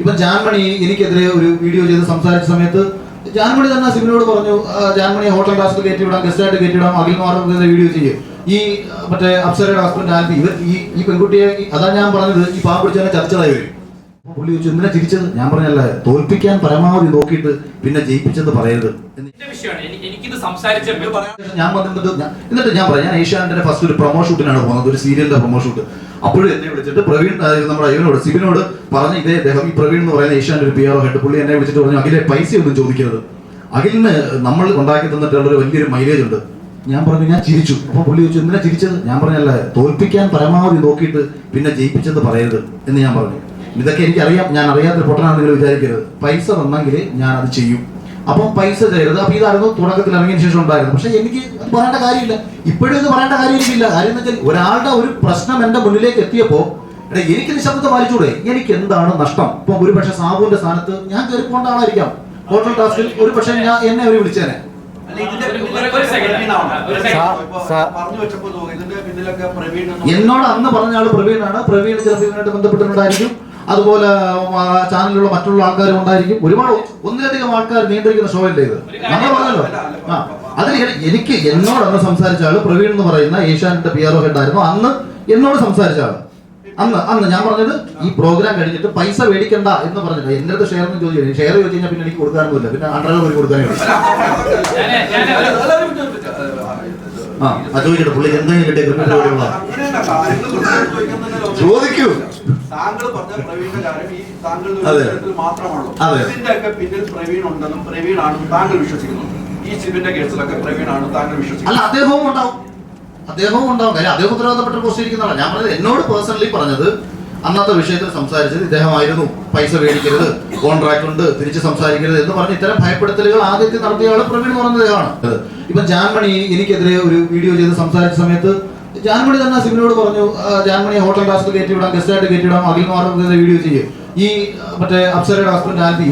ഇപ്പൊ ജാൻമണി എനിക്കെതിരെ ഒരു വീഡിയോ ചെയ്ത് സംസാരിച്ച സമയത്ത് ജാൻമണി തന്നെ സിബിനോട് പറഞ്ഞു, ജാൻമണി ഹോട്ടൽ ടാസ്ക് കയറ്റി വിടാം, ഗസ്റ്റായിട്ട് കയറ്റി വിടാം, അഖിൽമാരുടെ വീഡിയോ ചെയ്യും. ഈ മറ്റേ അപ്സരയുടെ ഹസ്ബൻഡ് ആൽഫി ഈ പെൺകുട്ടിയെ അതാ ഞാൻ പറഞ്ഞത്, ഈ പാവം പിടിച്ചതിനെ ചർച്ചയായി വരും. പുള്ളി ചോദിച്ചു എന്തിനാ ചിരിച്ചത്? ഞാൻ പറഞ്ഞല്ലേ, തോൽപ്പിക്കാൻ പരമാവധി നോക്കിയിട്ട് പിന്നെ ജയിപ്പിച്ചെന്ന് പറയരുത്. ഞാൻ എന്നിട്ട് ഞാൻ പറയാം, ഞാൻ ഏഷ്യാനെറ്റിന്റെ ഫസ്റ്റ് ഒരു പ്രൊമോ ഷൂട്ടിനാണ് പോകുന്നത്, ഒരു സീരിയലിന്റെ പ്രൊമോ ഷൂട്ട്. അപ്പോഴും എന്നെ വിളിച്ചിട്ട് പ്രവീൺ, നമ്മുടെ ഇവനോട് സിബിനോട് പറഞ്ഞ ഇതേ അദ്ദേഹം, ഈ പ്രവീൺ എന്ന് പറയുന്ന ഏഷ്യാന്റെ ഒരു PR ഹെഡ്, പുള്ളി എന്നെ വിളിച്ചിട്ട് പറഞ്ഞു, അഖിലെ പൈസ ഒന്നും ചോദിക്കരുത്, അഖിലിന് നമ്മൾ ഉണ്ടാക്കി തന്നിട്ടുള്ള ഒരു വലിയൊരു മൈലേജ് ഉണ്ട്. ഞാൻ പറഞ്ഞു, ഞാൻ ചിരിച്ചു. അപ്പൊ പുള്ളി ചോദിച്ചു എന്തിനാ ചിരിച്ചത്? ഞാൻ പറഞ്ഞല്ലേ, തോൽപ്പിക്കാൻ പരമാവധി നോക്കിയിട്ട് പിന്നെ ജയിപ്പിച്ചെന്ന് പറയരുത് എന്ന് ഞാൻ പറഞ്ഞു. ഇതൊക്കെ എനിക്കറിയാം, ഞാൻ അറിയാത്തൊരു പൊട്ടനാണെന്ന് നിങ്ങൾ വിചാരിക്കരുത്. പൈസ വന്നെങ്കിൽ ഞാൻ അത് ചെയ്യും. അപ്പം പൈസ ചെയ്യരുത്. അപ്പൊ ഇതായിരുന്നു തുടക്കത്തിൽ ഇറങ്ങിയ ശേഷം ഉണ്ടായിരുന്നു. പക്ഷെ എനിക്ക് അത് പറയേണ്ട കാര്യമില്ല, ഇപ്പോഴും ഇത് പറയേണ്ട കാര്യം എനിക്കില്ല. കാര്യം എന്ന് വെച്ചാൽ ഒരാളുടെ ഒരു പ്രശ്നം എന്റെ മുന്നിലേക്ക് എത്തിയപ്പോ എനിക്ക് നിശബ്ദത പാലിച്ചൂടെ? എനിക്ക് എന്താണ് നഷ്ടം? ഇപ്പൊ ഒരു പക്ഷെ സാബുവിന്റെ സ്ഥാനത്ത് ഞാൻ കയറി പോകേണ്ട ആളായിരിക്കാം ഹോട്ടൽ ടാസ്കിൽ. ഒരു പക്ഷെ എന്നെ അവർ വിളിച്ചേനെ. എന്നോട് അന്ന് പറഞ്ഞ ആള് പ്രവീണാണ്. പ്രവീൺ ചിലപ്പോൾ ഇതിനായിട്ട് ബന്ധപ്പെട്ടിട്ടുണ്ടായിരിക്കും. അതുപോലെ ചാനലിലുള്ള മറ്റുള്ള ആൾക്കാരും ഉണ്ടായിരിക്കും. ഒരുപാട് ഒന്നിലധികം ആൾക്കാർ നിയന്ത്രിക്കുന്ന ഷോ അല്ലേ ഇത്, നമ്മൾ പറഞ്ഞല്ലോ. അതിൽ എനിക്ക് എന്നോട് അന്ന് സംസാരിച്ച ആള് പ്രവീൺ എന്ന് പറയുന്ന ഏഷ്യാനെറ്റ് PR ഹെഡ് ആയിരുന്നു അന്ന് എന്നോട് സംസാരിച്ച ആള്. അന്ന് ഞാൻ പറഞ്ഞത് ഈ പ്രോഗ്രാം കഴിഞ്ഞിട്ട് പൈസ മേടിക്കണ്ട എന്ന് പറഞ്ഞില്ല. എന്റെ അടുത്ത് ഷെയർ എന്ന് ചോദിച്ചു. ഷെയർ ചോദിച്ചു കഴിഞ്ഞാൽ പിന്നെ എനിക്ക് കൊടുക്കാനൊന്നുമില്ല, പിന്നെ അണ്ടർ പോയി കൊടുക്കാനേ ഉള്ളൂ. ചോദിക്കട്ടെ, പുള്ളി എന്തെങ്കിലും കിട്ടിയ പരിപാടികളാ ചോദിക്കൂ. താങ്കൾ പറഞ്ഞ പ്രവീണിന്റെ കാര്യം ഈ താങ്കളുടെ മാത്രമാണല്ലോ. ഇതിന്റെയൊക്കെ പിന്നിൽ പ്രവീൺ ഉണ്ടെന്നും പ്രവീണാണെന്നും താങ്കൾ വിശ്വസിക്കുന്നു? ഈ സിബിന്റെ കേസിലൊക്കെ പ്രവീണാണ് താങ്കൾ വിശ്വസിക്കുന്നത്? അല്ല, അദ്ദേഹവും ഉണ്ടാവും. കാര്യം അദ്ദേഹം ഉത്തരവാദപ്പെട്ട പോസ്റ്റ് ഇരിക്കുന്നതാണ്. ഞാൻ പറഞ്ഞത്, എന്നോട് പേഴ്സണലി പറഞ്ഞത്, അന്നത്തെ വിഷയത്തിൽ സംസാരിച്ചത് ഇദ്ദേഹമായിരുന്നു. പൈസ മേടിക്കരുത്, കോൺട്രാക്ട് ഉണ്ട്, തിരിച്ച് സംസാരിക്കരുത് എന്ന് പറഞ്ഞ് ഇത്തരം ഭയപ്പെടുത്തലുകൾ ആദ്യത്തെ നടത്തിയ ആള് പ്രവീൺ എന്ന് പറയുന്ന അദ്ദേഹമാണ്. ഇപ്പൊ ജാൻമണി എനിക്കെതിരെ ഒരു വീഡിയോ ചെയ്ത് സംസാരിച്ച സമയത്ത് ജാൻമണി തന്നെ സിബിനോട് പറഞ്ഞു, ജാൻമണി ഹോട്ടൽ ടാസ്ക് കയറ്റി വിടാം, ഗസ്റ്റായിട്ട് കയറ്റി വിടാം, അഖിൽമാരുടെ വീഡിയോ ചെയ്യും. ഈ മറ്റേ അപ്സരയുടെ ഹസ്ബൻഡ് ആൽഫി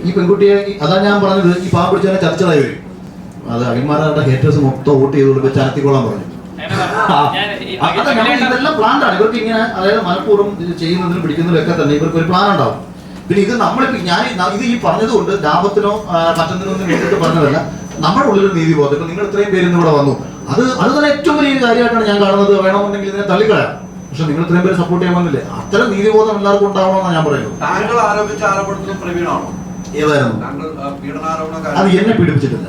ഈ പെൺകുട്ടിയെ അതാ ഞാൻ പറഞ്ഞത്, ഈ പാവം പിടിച്ചതിനെ ചർച്ചയായി വരും. അത് അഖിൽമാരുടെ ഹേറ്റേഴ്സ് മൊത്തം വോട്ട് ചെയ്ത് കൊടുക്കുക, ചാനത്തിക്കോളാൻ പറഞ്ഞു. ഇതെല്ലാം പ്ലാൻഡാണ് ഇവർക്ക്. ഇങ്ങനെ അതായത് മനഃപൂർവ്വം ചെയ്യുന്നതിനും പിടിക്കുന്നതിനും ഒക്കെ തന്നെ ഇവർക്ക് ഒരു പ്ലാൻ ഉണ്ടാവും. പിന്നെ ഇത് നമ്മളിപ്പോ ഇത് ഈ പറഞ്ഞതുകൊണ്ട് ലാഭത്തിനോ മറ്റൊന്നിനൊന്നും വേണ്ടിയിട്ട് പറഞ്ഞതല്ല. നമ്മുടെ ഉള്ളിലൊരു നീതി ബോധം. ഇപ്പൊ നിങ്ങൾ ഇത്രയും പേര് ഇവിടെ വന്നു, അത് തന്നെ ഏറ്റവും വലിയ കാര്യമായിട്ടാണ് ഞാൻ കാണുന്നത്. വേണമെന്നുണ്ടെങ്കിൽ ഇതിനെ തള്ളിക്കളയാം. പക്ഷെ നിങ്ങൾ ഇത്രയും പേര് സപ്പോർട്ട് ചെയ്യാൻ വന്നില്ലേ, അത്തരം നീതിബോധം എല്ലാവർക്കും ഉണ്ടാവണമെന്നാണ് ഞാൻ പറയുന്നത്. താങ്കൾ ആരോപിച്ച ആരോപണത്തിലും പ്രവീണാണോ? ഏതായിരുന്നു? അത് എന്നെ പീഡിപ്പിച്ചിട്ടില്ല.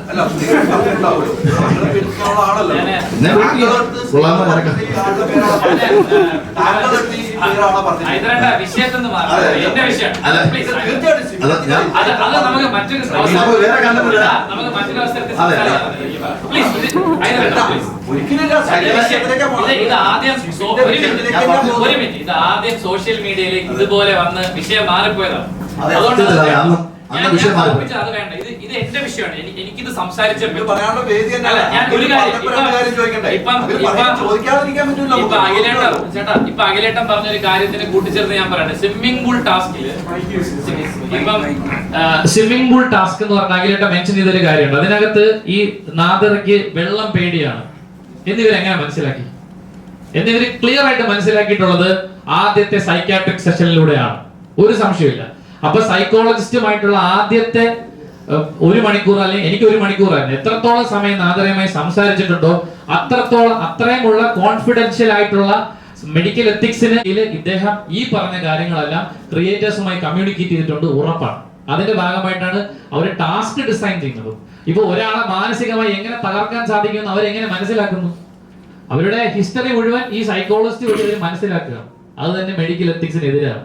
ആദ്യം സോഷ്യൽ മീഡിയയിലേക്ക് ഇതുപോലെ വന്ന് വിഷയം മാറിപ്പോയതാണ്. ഇത് എന്റെ വിഷയമാണ്. എനിക്കിത് സംസാരിച്ചപ്പോൾ അഖിലേട്ടൻ പറഞ്ഞൊരു കാര്യത്തിന് കൂട്ടിച്ചേർത്ത് ഞാൻ പറയട്ടെ. സ്വിമ്മിംഗ് പൂൾ ടാസ്കില് സ്വിമ്മിംഗ് പൂൾ ടാസ്ക് എന്ന് പറഞ്ഞ അഖിലേട്ടൻ മെൻഷൻ ചെയ്തൊരു കാര്യമുണ്ട്. അതിനകത്ത് ഈ നാദറയ്ക്ക് വെള്ളം പേടിയാണ് എന്നിവരെങ്ങനെ മനസ്സിലാക്കി? എന്നിവർ ക്ലിയർ ആയിട്ട് മനസ്സിലാക്കിയിട്ടുള്ളത് ആദ്യത്തെ സൈക്യാട്രിക് സെഷനിലൂടെയാണ്, ഒരു സംശയമില്ല. അപ്പൊ സൈക്കോളജിസ്റ്റുമായിട്ടുള്ള ആദ്യത്തെ 1 മണിക്കൂർ അല്ലെങ്കിൽ എനിക്ക് 1 മണിക്കൂറായിരുന്നു. എത്രത്തോളം സമയം നാദരയുമായി സംസാരിച്ചിട്ടുണ്ടോ അത്രയുമുള്ള കോൺഫിഡൻഷ്യൽ ആയിട്ടുള്ള മെഡിക്കൽ എത്തിക്സിന് ഇദ്ദേഹം ഈ പറഞ്ഞ കാര്യങ്ങളെല്ലാം ക്രിയേറ്റേഴ്സുമായി കമ്മ്യൂണിക്കേറ്റ് ചെയ്തിട്ടുണ്ട്, ഉറപ്പാണ്. അതിന്റെ ഭാഗമായിട്ടാണ് അവർ ടാസ്ക് ഡിസൈൻ ചെയ്യുന്നത്. ഇപ്പൊ ഒരാളെ മാനസികമായി എങ്ങനെ തകർക്കാൻ സാധിക്കുമെന്ന് അവരെങ്ങനെ മനസ്സിലാക്കുന്നു? അവരുടെ ഹിസ്റ്ററി മുഴുവൻ ഈ സൈക്കോളജിസ്റ്റ് വഴി അവർ മനസ്സിലാക്കുക. അത് തന്നെ മെഡിക്കൽ എത്തിക്സിനെതിരാണ്.